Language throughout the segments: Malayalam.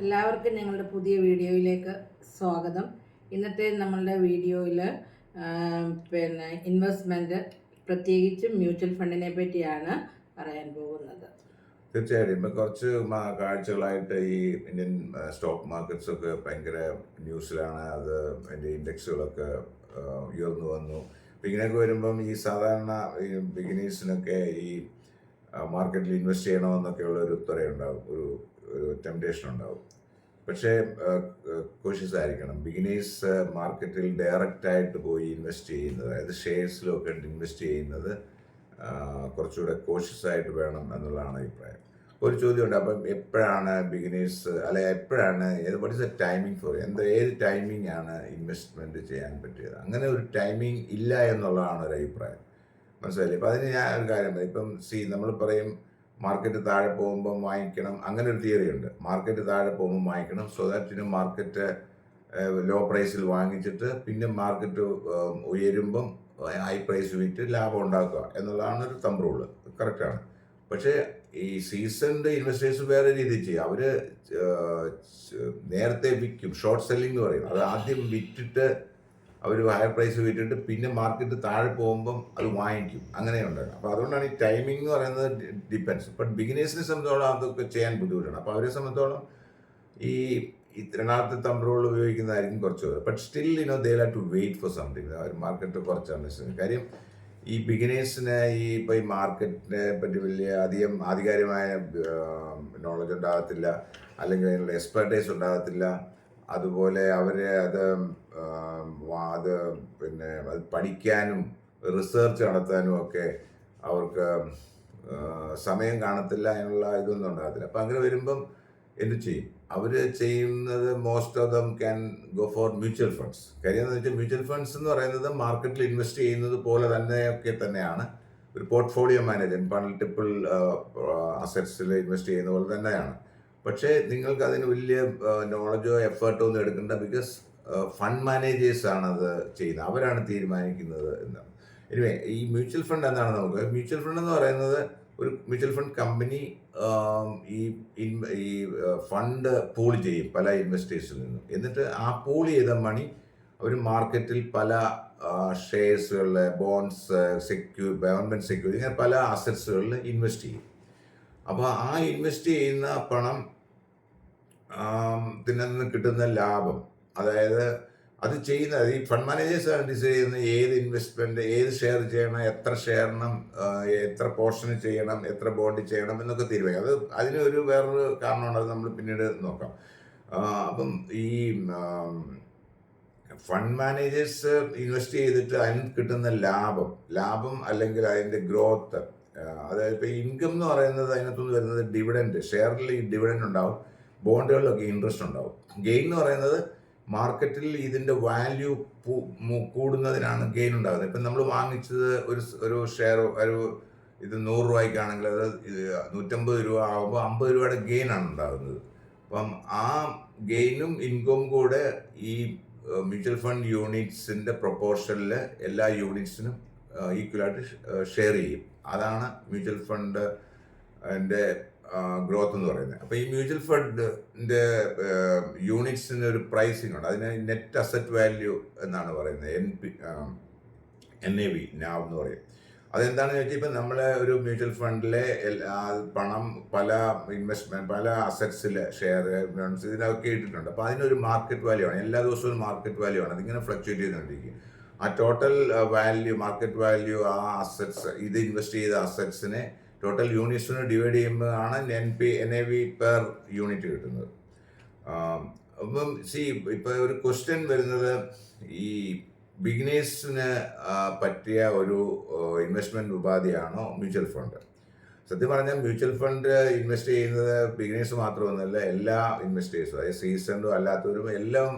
എല്ലാവർക്കും ഞങ്ങളുടെ പുതിയ വീഡിയോയിലേക്ക് സ്വാഗതം. ഇന്നത്തെ നമ്മളുടെ വീഡിയോയിൽ ഇൻവെസ്റ്റ്മെൻറ്റ്, പ്രത്യേകിച്ചും മ്യൂച്വൽ ഫണ്ടിനെ പറ്റിയാണ് പറയാൻ പോകുന്നത്. തീർച്ചയായിട്ടും ഇപ്പം കുറച്ച് കാഴ്ചകളായിട്ട് ഈ ഇന്ത്യൻ സ്റ്റോക്ക് മാർക്കറ്റ്സ് ഒക്കെ ഭയങ്കര ന്യൂസിലാണ്. അത് അതിൻ്റെ ഇൻഡെക്സുകളൊക്കെ ഉയർന്നു വന്നു. അപ്പം ഇങ്ങനെയൊക്കെ വരുമ്പം ഈ സാധാരണ ഈ ബിഗിനേഴ്സിനൊക്കെ ഈ മാർക്കറ്റിൽ ഇൻവെസ്റ്റ് ചെയ്യണമെന്നൊക്കെയുള്ള ഒരു ത്വരയുണ്ടാവും, ഒരു ടെംപ്റ്റേഷൻ ഉണ്ടാവും. പക്ഷേ കോഷ്യസ് ആയിരിക്കണം. ബിഗിനേഴ്സ് മാർക്കറ്റിൽ ഡയറക്റ്റായിട്ട് പോയി ഇൻവെസ്റ്റ് ചെയ്യുന്നത്, അതായത് ഷെയർസിലൊക്കെ ഇൻവെസ്റ്റ് ചെയ്യുന്നത് കുറച്ചുകൂടെ കോഷ്യസ് ആയിട്ട് വേണം എന്നുള്ളതാണ് അഭിപ്രായം. ഒരു ചോദ്യമുണ്ട്, അപ്പം എപ്പോഴാണ് ബിഗിനേഴ്സ് എപ്പോഴാണ് what is a timing for ഏത് ടൈമിംഗ് ആണ് ഇൻവെസ്റ്റ്മെൻറ്റ് ചെയ്യാൻ പറ്റിയത്? അങ്ങനെ ഒരു ടൈമിംഗ് ഇല്ല എന്നുള്ളതാണ് ഒരു അഭിപ്രായം. മനസ്സിലായില്ലേ? ഇപ്പം അതിന് ഞാൻ ഒരു കാര്യം പറയും. ഇപ്പം നമ്മൾ പറയും മാർക്കറ്റ് താഴെ പോകുമ്പം വാങ്ങിക്കണം, അങ്ങനെ ഒരു തിയറി ഉണ്ട്. മാർക്കറ്റ് താഴെ പോകുമ്പോൾ വാങ്ങിക്കണം, സോ ദാറ്റ് മാർക്കറ്റ് ലോ പ്രൈസിൽ വാങ്ങിച്ചിട്ട് പിന്നെ മാർക്കറ്റ് ഉയരുമ്പം ഹൈ പ്രൈസ് വിറ്റ് ലാഭം ഉണ്ടാക്കുക എന്നുള്ളതാണ് ഒരു തമ്പ് റൂള്. കറക്റ്റാണ്. പക്ഷേ ഈ സീസൺഡ് ഇൻവെസ്റ്റേഴ്സ് വേറെ രീതിയിൽ ചെയ്യും. അവർ നേരത്തെ വിൽക്കും, ഷോർട്ട് സെല്ലിംഗ് എന്ന് പറയും. അത് ആദ്യം വിറ്റിട്ട് അവർ ഹയർ പ്രൈസ് വിറ്റിട്ട് പിന്നെ മാർക്കറ്റ് താഴെ പോകുമ്പം അത് വാങ്ങിക്കും. അങ്ങനെയുണ്ട്. അപ്പോൾ അതുകൊണ്ടാണ് ഈ ടൈമിംഗ് എന്ന് പറയുന്നത് ഡിപ്പെൻസ്. ബട്ട് ബിഗിനേഴ്സിനെ സംബന്ധിച്ചോളം അതൊക്കെ ചെയ്യാൻ ബുദ്ധിമുട്ടാണ്. അപ്പോൾ അവരെ സംബന്ധിച്ചോളം ഈ രണ്ടാമത്തെ തമ്പ് റൂൾ ഉപയോഗിക്കുന്നതായിരിക്കും കുറച്ച്. But still they have to wait for something. അവർ മാർക്കറ്റ് കുറച്ച് അന്വേഷിക്കുന്നത്. കാര്യം ഈ ബിഗിനേഴ്സിന് ഇപ്പോൾ ഈ മാർക്കറ്റിനെ പറ്റി വലിയ അധികം ആധികാരികമായ നോളജ് ഉണ്ടാകത്തില്ല, അല്ലെങ്കിൽ അതിനുള്ള എക്സ്പെർട്ടൈസ് ഉണ്ടാകത്തില്ല. അതുപോലെ അവർ അത് പഠിക്കാനും റിസർച്ച് നടത്താനും ഒക്കെ അവർക്ക് സമയം കാണത്തില്ല, അതിനുള്ള ഇതൊന്നും ഉണ്ടാകത്തില്ല. അപ്പം അങ്ങനെ വരുമ്പം എന്ത് ചെയ്യും? അവർ ചെയ്യുന്നത് most of them can go for mutual funds. കാര്യം എന്ന് വെച്ചാൽ മ്യൂച്വൽ ഫണ്ട്സ് എന്ന് പറയുന്നത് മാർക്കറ്റിൽ ഇൻവെസ്റ്റ് ചെയ്യുന്നത് പോലെ തന്നെയാണ് ഒരു പോർട്ട്ഫോളിയോ മാനേജർ മൾട്ടിപ്പിൾ അസറ്റ്സിൽ ഇൻവെസ്റ്റ് ചെയ്യുന്ന പോലെ തന്നെയാണ്. പക്ഷേ നിങ്ങൾക്ക് അതിന് വലിയ നോളജോ എഫേർട്ടോ ഒന്നും എടുക്കേണ്ട. ബിക്കോസ് ഫണ്ട് മാനേജേഴ്സാണ് അത് ചെയ്യുന്നത്, അവരാണ് തീരുമാനിക്കുന്നത് എന്നാണ്. എനിവേ, ഈ മ്യൂച്വൽ ഫണ്ട് എന്താണ്? നമുക്ക് മ്യൂച്വൽ ഫണ്ട് എന്ന് പറയുന്നത് ഒരു മ്യൂച്വൽ ഫണ്ട് കമ്പനി ഈ ഫണ്ട് പൂൾ ചെയ്യും പല ഇൻവെസ്റ്റേഴ്സിൽ നിന്നും. എന്നിട്ട് ആ പൂൾ ചെയ്ത മണി അവർ മാർക്കറ്റിൽ പല ഷെയർസുകളിൽ, ബോണ്ട്സ്, ഗവൺമെൻറ് സെക്യൂരിറ്റി, ഇങ്ങനെ പല അസറ്റ്സുകളിൽ ഇൻവെസ്റ്റ് ചെയ്യും. അപ്പോൾ ആ ഇൻവെസ്റ്റ് ചെയ്യുന്ന പണം നിന്ന് കിട്ടുന്ന ലാഭം, അതായത് അത് ചെയ്യുന്നത് ഈ ഫണ്ട് മാനേജേഴ്സാണ് ഡിസൈഡ് ചെയ്യുന്നത് ഏത് ഇൻവെസ്റ്റ്മെൻറ്റ്, ഏത് ഷെയർ ചെയ്യണം, എത്ര ഷെയറിനും എത്ര പോർഷന് ചെയ്യണം, എത്ര ബോണ്ട് ചെയ്യണം എന്നൊക്കെ തീരുമാനിക്കും. അതിനൊരു വേറൊരു കാരണമുണ്ട്, അത് നമ്മൾ പിന്നീട് നോക്കാം. അപ്പം ഈ ഫണ്ട് മാനേജേഴ്സ് ഇൻവെസ്റ്റ് ചെയ്തിട്ട് അതിന് കിട്ടുന്ന ലാഭം അല്ലെങ്കിൽ അതിൻ്റെ ഗ്രോത്ത്, അതായത് ഇപ്പോൾ ഇൻകം എന്ന് പറയുന്നത് അതിനകത്തുനിന്ന് വരുന്നത് ഡിവിഡൻഡ്, ഷെയറിൽ ഈ ഡിവിഡൻഡ് ഉണ്ടാവും, ബോണ്ടുകളിലൊക്കെ ഇൻട്രസ്റ്റ് ഉണ്ടാവും. ഗെയിൻ എന്ന് പറയുന്നത് മാർക്കറ്റിൽ ഇതിൻ്റെ വാല്യൂ കൂടുന്നതിനാണ് ഗെയിൻ ഉണ്ടാകുന്നത്. ഇപ്പം നമ്മൾ വാങ്ങിച്ചത് ഒരു ഷെയർ ഇത് 100 രൂപയ്ക്കാണെങ്കിൽ അത് 150 രൂപ ആകുമ്പോൾ 50 രൂപയുടെ ഗെയിനാണ് ഉണ്ടാകുന്നത്. അപ്പം ആ ഗെയിനും ഇൻകവും കൂടെ ഈ മ്യൂച്വൽ ഫണ്ട് യൂണിറ്റ്സിൻ്റെ പ്രൊപ്പോർഷനിൽ എല്ലാ യൂണിറ്റ്സിനും ഈക്വലായിട്ട് ഷെയർ ചെയ്യും. അതാണ് മ്യൂച്വൽ ഫണ്ട് അതിൻ്റെ ഗ്രോത്ത് എന്ന് പറയുന്നത്. അപ്പോൾ ഈ മ്യൂച്വൽ ഫണ്ടിൻ്റെ യൂണിറ്റ്സിന് ഒരു പ്രൈസിംഗ് ഉണ്ട്. അതിന് നെറ്റ് അസറ്റ് വാല്യൂ എന്നാണ് പറയുന്നത്, NAV എന്ന് പറയും. അതെന്താണെന്ന് വെച്ചാൽ ഇപ്പം നമ്മൾ ഒരു മ്യൂച്വൽ ഫണ്ടിലെ പണം പല ഇൻവെസ്റ്റ്മെൻറ്റ്, പല അസറ്റ്സിൽ ഷെയർ ഇതിനൊക്കെ ഇട്ടിട്ടുണ്ട്. അപ്പോൾ അതിനൊരു മാർക്കറ്റ് വാല്യൂ ആണ്. എല്ലാ ദിവസവും മാർക്കറ്റ് വാല്യൂ ആണ്. അതിങ്ങനെ ഫ്ലക്ച്വേറ്റ് ചെയ്തുകൊണ്ടിരിക്കും. ആ ടോട്ടൽ വാല്യൂ, മാർക്കറ്റ് വാല്യൂ, ആ അസറ്റ്സ്, ഇത് ഇൻവെസ്റ്റ് ചെയ്ത അസറ്റ്സിനെ ടോട്ടൽ യൂണിറ്റ്സിന് ഡിവൈഡ് ചെയ്യുമ്പോഴാണ് NAV പെർ യൂണിറ്റ് കിട്ടുന്നത്. അപ്പം ഇപ്പോൾ ഒരു ക്വസ്റ്റ്യൻ വരുന്നത്, ഈ ബിഗിനേഴ്സിന് പറ്റിയ ഒരു ഇൻവെസ്റ്റ്മെൻറ്റ് ഉപാധിയാണോ മ്യൂച്വൽ ഫണ്ട്? സത്യം പറഞ്ഞാൽ മ്യൂച്വൽ ഫണ്ട് ഇൻവെസ്റ്റ് ചെയ്യുന്നത് ബിഗിനേഴ്സ് മാത്രമൊന്നുമല്ല, എല്ലാ ഇൻവെസ്റ്റേഴ്സും, അതായത് സീസൺഡും അല്ലാത്തവരും എല്ലാം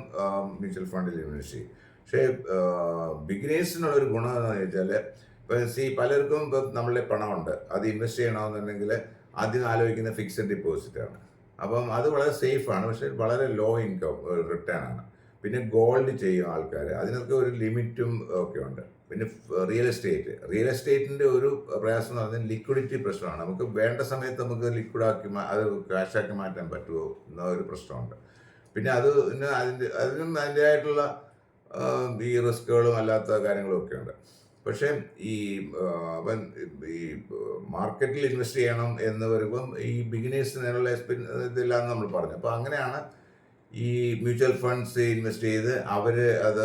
മ്യൂച്വൽ ഫണ്ടിൽ ഇൻവെസ്റ്റ് ചെയ്യും. പക്ഷേ ബിഗിനേഴ്സിനുള്ളൊരു ഗുണം എന്താണെന്ന് വെച്ചാൽ, ഇപ്പോൾ പലർക്കും ഇപ്പം നമ്മളുടെ പണമുണ്ട്, അത് ഇൻവെസ്റ്റ് ചെയ്യണമെന്നുണ്ടെങ്കിൽ ആദ്യം ആലോചിക്കുന്ന ഫിക്സഡ് ഡിപ്പോസിറ്റാണ്. അപ്പം അത് വളരെ സേഫാണ്, പക്ഷേ വളരെ ലോ ഇൻകം റിട്ടേൺ ആണ്. പിന്നെ ഗോൾഡ് ചെയ്യും ആൾക്കാർ, അതിനൊക്കെ ഒരു ലിമിറ്റും ഒക്കെ ഉണ്ട്. പിന്നെ റിയൽ എസ്റ്റേറ്റിൻ്റെ ഒരു പ്രയാസം എന്ന് പറഞ്ഞാൽ ലിക്വിഡിറ്റി പ്രശ്നമാണ്. നമുക്ക് വേണ്ട സമയത്ത് നമുക്ക് ലിക്വിഡാക്കി അത് ക്യാഷാക്കി മാറ്റാൻ പറ്റുമോ എന്ന ഒരു പ്രശ്നമുണ്ട്. പിന്നെ അതിനും അതിൻ്റെതായിട്ടുള്ള ഈ റിസ്കുകളും അല്ലാത്ത കാര്യങ്ങളും ഒക്കെ ഉണ്ട്. പക്ഷേ ഈ അവൻ ഈ മാർക്കറ്റിൽ ഇൻവെസ്റ്റ് ചെയ്യണം എന്ന് വരുമ്പം ഈ ബിഗിനേഴ്സിനുള്ള ഇതില്ലാന്ന് നമ്മൾ പറഞ്ഞു. അപ്പോൾ അങ്ങനെയാണ് ഈ മ്യൂച്വൽ ഫണ്ട്സ് ഇൻവെസ്റ്റ് ചെയ്ത് അത്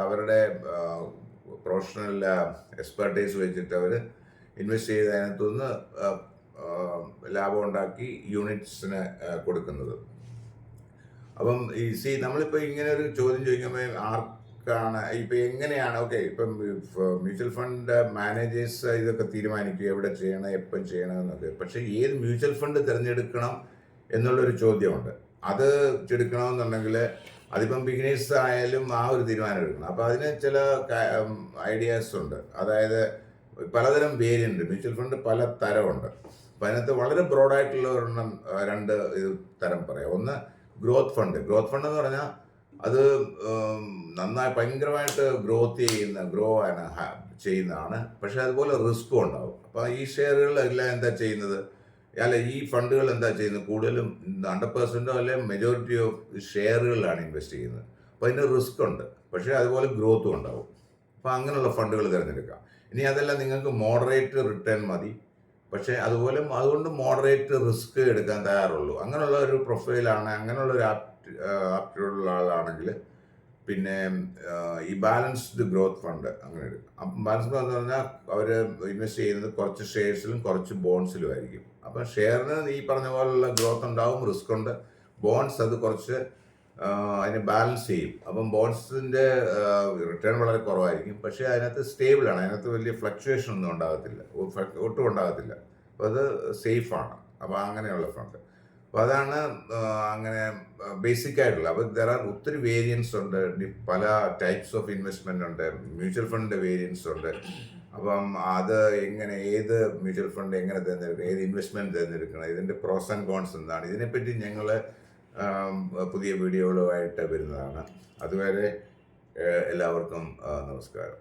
അവരുടെ പ്രൊഫഷണൽ എക്സ്പെർട്ടൈസ് വെച്ചിട്ട് അവർ ഇൻവെസ്റ്റ് ചെയ്ത് അതിനകത്തുനിന്ന് ലാഭം ഉണ്ടാക്കി യൂണിറ്റ്സിന് കൊടുക്കുന്നത്. അപ്പം നമ്മളിപ്പോൾ ഇങ്ങനെ ഒരു ചോദ്യം ചോദിക്കുമ്പോൾ ആർക്കാണ് ഇപ്പം എങ്ങനെയാണ് ഇപ്പം മ്യൂച്വൽ ഫണ്ട് മാനേജേഴ്സ് ഇതൊക്കെ തീരുമാനിക്കുക എവിടെ ചെയ്യണം എപ്പം ചെയ്യണം എന്നൊക്കെ. പക്ഷേ ഏത് മ്യൂച്വൽ ഫണ്ട് തിരഞ്ഞെടുക്കണം എന്നുള്ളൊരു ചോദ്യമുണ്ട്. അത് എടുക്കണമെന്നുണ്ടെങ്കിൽ അതിപ്പം ബിഗിനേഴ്സ് ആയാലും ആ ഒരു തീരുമാനം എടുക്കണം. അപ്പോൾ അതിന് ചില ഐഡിയാസ് ഉണ്ട്. അതായത് പലതരം വേരിയൻ്റ് മ്യൂച്വൽ ഫണ്ട് പല തരമുണ്ട്. അപ്പം അതിനകത്ത് വളരെ ബ്രോഡായിട്ടുള്ള ഒരെണ്ണം 2 തരം പറയാം. ഒന്ന് ഗ്രോത്ത് ഫണ്ട് എന്ന് പറഞ്ഞാൽ അത് നന്നായി ഭയങ്കരമായിട്ട് ഗ്രോ ചെയ്യുന്നതാണ്. പക്ഷെ അതുപോലെ റിസ്ക്കും ഉണ്ടാവും. അപ്പോൾ ഈ ഷെയറുകളെല്ലാം എന്താ ചെയ്യുന്നത്, ഈ ഫണ്ടുകൾ എന്താ ചെയ്യുന്നത്, കൂടുതലും 100% അല്ലെങ്കിൽ മെജോറിറ്റി ഓഫ് ഷെയറുകളിലാണ് ഇൻവെസ്റ്റ് ചെയ്യുന്നത്. അപ്പോൾ അതിന് റിസ്ക് ഉണ്ട്, പക്ഷേ അതുപോലെ ഗ്രോത്തും ഉണ്ടാവും. അപ്പോൾ അങ്ങനെയുള്ള ഫണ്ടുകൾ തിരഞ്ഞെടുക്കാം. ഇനി അതെല്ലാം നിങ്ങൾക്ക് മോഡറേറ്റ് റിട്ടേൺ മതി, പക്ഷേ അതുകൊണ്ട് മോഡറേറ്റ് റിസ്ക് എടുക്കാൻ തയ്യാറുള്ളൂ. അങ്ങനെയുള്ള ഒരു പ്രൊഫൈലാണ്, അങ്ങനെയുള്ള ഒരു ആപ്റ്റിറ്റ്യൂഡുള്ള ആളാണെങ്കിൽ പിന്നെ ഈ ബാലൻസ്ഡ് ഗ്രോത്ത് ഫണ്ട് അങ്ങനെ എടുക്കും. ബാലൻസ് എന്ന് പറഞ്ഞാൽ അവർ ഇൻവെസ്റ്റ് ചെയ്യുന്നത് കുറച്ച് ഷെയർസിലും കുറച്ച് ബോൺസിലും ആയിരിക്കും. അപ്പം ഷെയറിന് ഈ പറഞ്ഞ പോലുള്ള ഗ്രോത്ത് ഉണ്ടാവും, റിസ്ക് ഉണ്ട്. ബോൺസ് അത് കുറച്ച് അതിനെ ബാലൻസ് ചെയ്യും. അപ്പം ബോൺസിൻ്റെ റിട്ടേൺ വളരെ കുറവായിരിക്കും, പക്ഷേ അതിനകത്ത് സ്റ്റേബിളാണ്, അതിനകത്ത് വലിയ ഫ്ലക്ച്വേഷൻ ഒന്നും ഒട്ടും ഉണ്ടാകത്തില്ല. അപ്പോൾ അത് സേഫാണ്. അപ്പോൾ അങ്ങനെയുള്ള ഫണ്ട്. അപ്പോൾ അതാണ് അങ്ങനെ ബേസിക് ആയിട്ടുള്ള. അപ്പോൾ ഒത്തിരി വേരിയൻസ് ഉണ്ട്, പല ടൈപ്സ് ഓഫ് ഇൻവെസ്റ്റ്മെൻ്റ് ഉണ്ട്, മ്യൂച്വൽ ഫണ്ട് വേരിയൻസ് ഉണ്ട്. അപ്പം അത് ഏത് മ്യൂച്വൽ ഫണ്ട് എങ്ങനെ തിരഞ്ഞെടുക്കണം, ഏത് ഇൻവെസ്റ്റ്മെൻറ്റ് തിരഞ്ഞെടുക്കണം, ഇതിൻ്റെ പ്രോസ് ആൻഡ് കോൺസ് എന്താണ്, ഇതിനെപ്പറ്റി ഞങ്ങൾ പുതിയ വീഡിയോകളുമായിട്ട് വരുന്നതാണ്. അതുവരെ എല്ലാവർക്കും നമസ്കാരം.